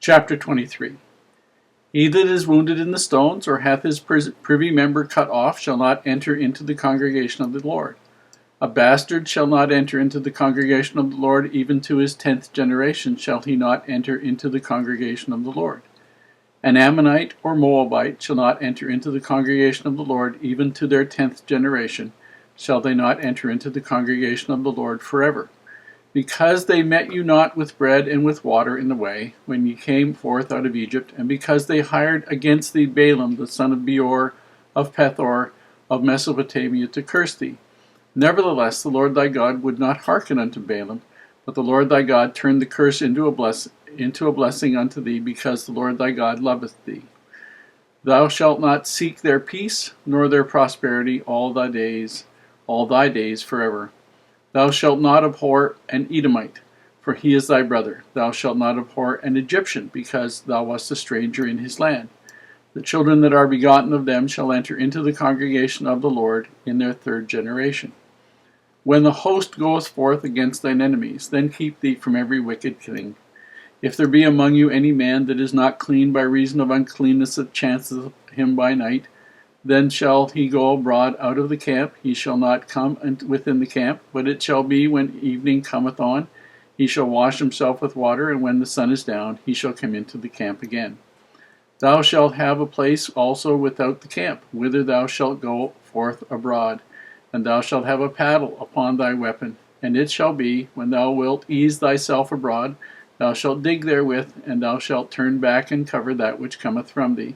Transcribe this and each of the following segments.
Chapter 23. He that is wounded in the stones, or hath his privy member cut off, shall not enter into the congregation of the Lord. A bastard shall not enter into the congregation of the Lord, even to his 10th generation shall he not enter into the congregation of the Lord. An Ammonite or Moabite shall not enter into the congregation of the Lord, even to their 10th generation shall they not enter into the congregation of the Lord forever. Because they met you not with bread and with water in the way, when ye came forth out of Egypt, and because they hired against thee Balaam the son of Beor of Pethor of Mesopotamia to curse thee. Nevertheless the Lord thy God would not hearken unto Balaam, but the Lord thy God turned the curse into a blessing unto thee, because the Lord thy God loveth thee. Thou shalt not seek their peace, nor their prosperity all thy days forever. Thou shalt not abhor an Edomite, for he is thy brother. Thou shalt not abhor an Egyptian, because thou wast a stranger in his land. The children that are begotten of them shall enter into the congregation of the Lord in their 3rd generation. When the host goeth forth against thine enemies, then keep thee from every wicked thing. If there be among you any man that is not clean by reason of uncleanness that chanceth him by night, then shall he go abroad out of the camp. He shall not come within the camp, but it shall be when evening cometh on, he shall wash himself with water, and when the sun is down, he shall come into the camp again. Thou shalt have a place also without the camp, whither thou shalt go forth abroad, and thou shalt have a paddle upon thy weapon. And it shall be, when thou wilt ease thyself abroad, thou shalt dig therewith, and thou shalt turn back and cover that which cometh from thee.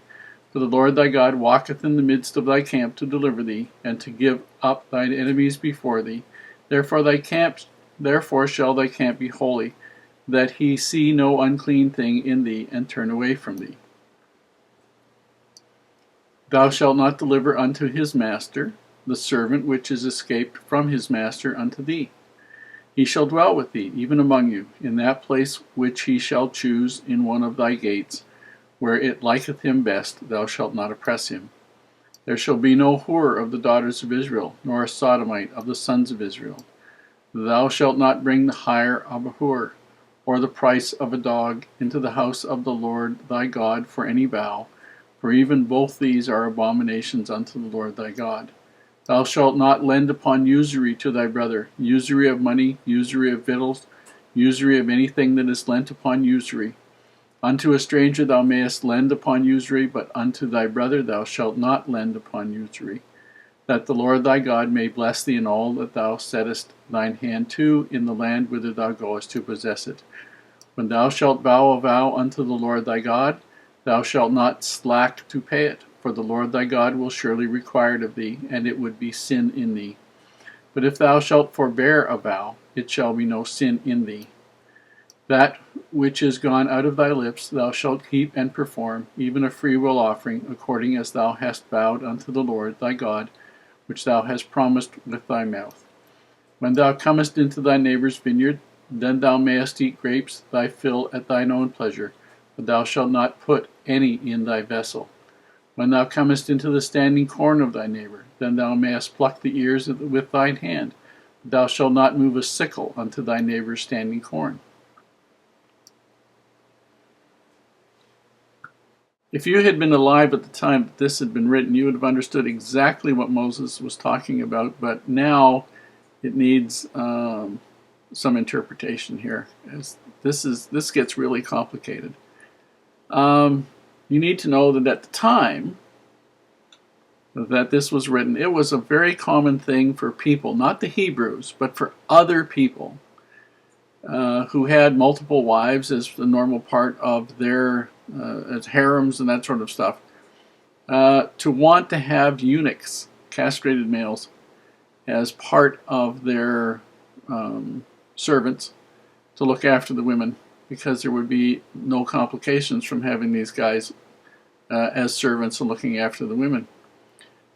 For the Lord thy God walketh in the midst of thy camp to deliver thee, and to give up thine enemies before thee. Therefore shall thy camp be holy, that he see no unclean thing in thee, and turn away from thee. Thou shalt not deliver unto his master the servant which is escaped from his master unto thee. He shall dwell with thee, even among you, in that place which he shall choose in one of thy gates, where it liketh him best. Thou shalt not oppress him. There shall be no whore of the daughters of Israel, nor a sodomite of the sons of Israel. Thou shalt not bring the hire of a whore, or the price of a dog, into the house of the Lord thy God for any vow, for even both these are abominations unto the Lord thy God. Thou shalt not lend upon usury to thy brother, usury of money, usury of victuals, usury of anything that is lent upon usury. Unto a stranger thou mayest lend upon usury, but unto thy brother thou shalt not lend upon usury, that the Lord thy God may bless thee in all that thou settest thine hand to in the land whither thou goest to possess it. When thou shalt vow a vow unto the Lord thy God, thou shalt not slack to pay it, for the Lord thy God will surely require it of thee, and it would be sin in thee. But if thou shalt forbear a vow, it shall be no sin in thee. That which is gone out of thy lips thou shalt keep and perform, even a freewill offering, according as thou hast vowed unto the Lord thy God, which thou hast promised with thy mouth. When thou comest into thy neighbour's vineyard, then thou mayest eat grapes thy fill at thine own pleasure, but thou shalt not put any in thy vessel. When thou comest into the standing corn of thy neighbour, then thou mayest pluck the ears with thine hand, but thou shalt not move a sickle unto thy neighbour's standing corn. If you had been alive at the time that this had been written, you would have understood exactly what Moses was talking about, but now it needs some interpretation here, as this gets really complicated. You need to know that at the time that this was written, it was a very common thing for people, not the Hebrews, but for other people who had multiple wives as the normal part of their as harems and that sort of stuff, to want to have eunuchs, castrated males, as part of their servants to look after the women, because there would be no complications from having these guys as servants and looking after the women.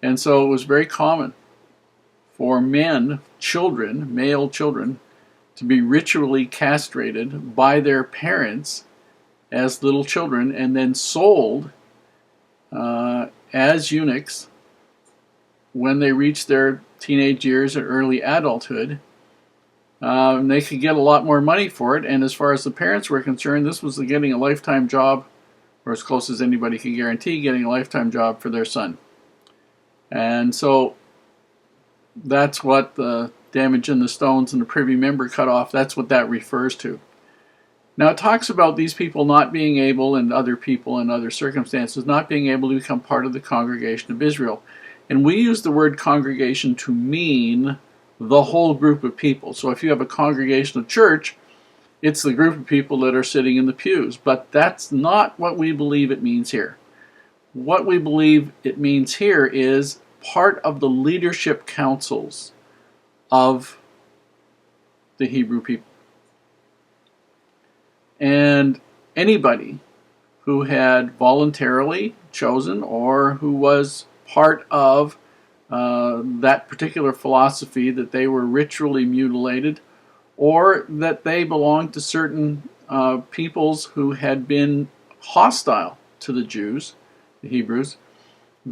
And so it was very common for men, children, male children, to be ritually castrated by their parents as little children, and then sold as eunuchs when they reached their teenage years or early adulthood They could get a lot more money for it, and as far as the parents were concerned, this was getting a lifetime job, or as close as anybody could guarantee, getting a lifetime job for their son. And so that's what the damage in the stones and the privy member cut off, that's what that refers to. Now it talks about these people not being able, and other people in other circumstances, not being able to become part of the congregation of Israel. And we use the word congregation to mean the whole group of people. So if you have a congregational church, it's the group of people that are sitting in the pews. But that's not what we believe it means here. What we believe it means here is part of the leadership councils of the Hebrew people. And anybody who had voluntarily chosen or who was part of that particular philosophy, that they were ritually mutilated, or that they belonged to certain peoples who had been hostile to the Jews, the Hebrews,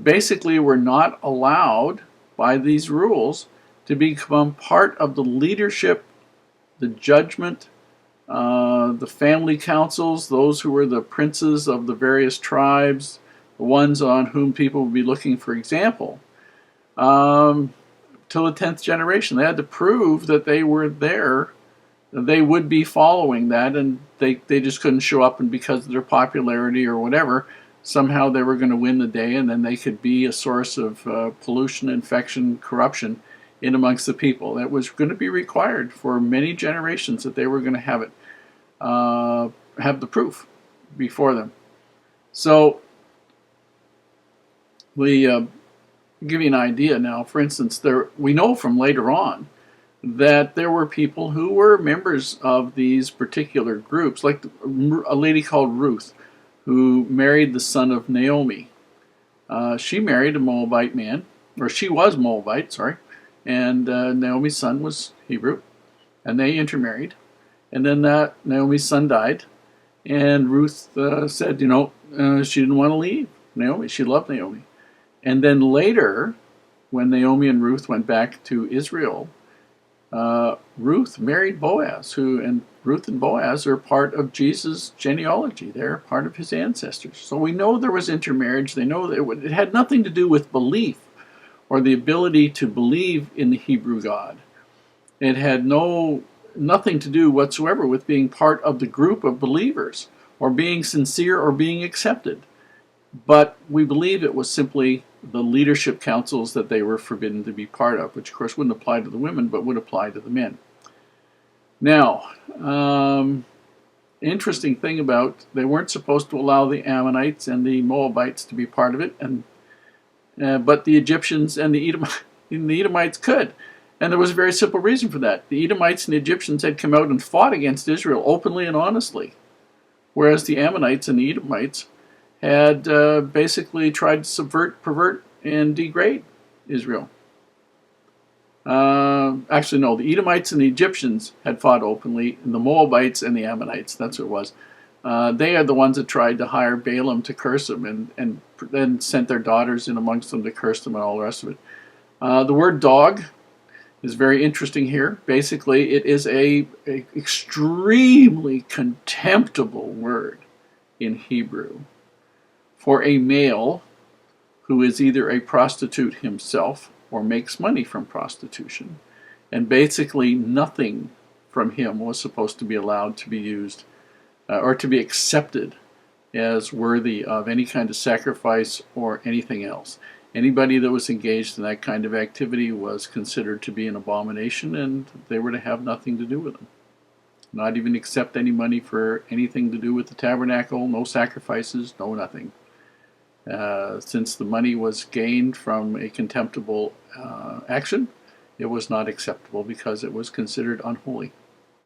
basically were not allowed by these rules to become part of the leadership, the judgment, the family councils, those who were the princes of the various tribes, the ones on whom people would be looking for example, till the 10th generation. They had to prove that they were there, they would be following that, and they just couldn't show up, and because of their popularity or whatever, somehow they were going to win the day, and then they could be a source of pollution, infection, corruption in amongst the people. That was going to be required for many generations, that they were going to have it, have the proof before them. So we give you an idea now. For instance, we know from later on that there were people who were members of these particular groups, like a lady called Ruth, who married the son of Naomi. She married a Moabite man, or she was Moabite, sorry, and Naomi's son was Hebrew, and they intermarried. And then Naomi's son died, and Ruth said, she didn't want to leave Naomi. She loved Naomi. And then later, when Naomi and Ruth went back to Israel, Ruth married Boaz, and Ruth and Boaz are part of Jesus' genealogy. They're part of his ancestors. So we know there was intermarriage. They know that it had nothing to do with belief or the ability to believe in the Hebrew God. It had nothing to do whatsoever with being part of the group of believers or being sincere or being accepted. But we believe it was simply the leadership councils that they were forbidden to be part of, which of course wouldn't apply to the women, but would apply to the men. Now, interesting thing about, they weren't supposed to allow the Ammonites and the Moabites to be part of it, but the Egyptians and the Edomites could. And there was a very simple reason for that. The Edomites and the Egyptians had come out and fought against Israel openly and honestly, whereas the Ammonites and the Edomites had basically tried to subvert, pervert, and degrade Israel. Actually, no, the Edomites and the Egyptians had fought openly, and the Moabites and the Ammonites, that's what it was. They are the ones that tried to hire Balaam to curse them, and then sent their daughters in amongst them to curse them and all the rest of it. The word dog is very interesting here. Basically, it is a extremely contemptible word in Hebrew for a male who is either a prostitute himself or makes money from prostitution. And basically nothing from him was supposed to be allowed to be used or to be accepted as worthy of any kind of sacrifice or anything else. Anybody that was engaged in that kind of activity was considered to be an abomination, and they were to have nothing to do with them. Not even accept any money for anything to do with the tabernacle, no sacrifices, no nothing. Since the money was gained from a contemptible action, it was not acceptable because it was considered unholy.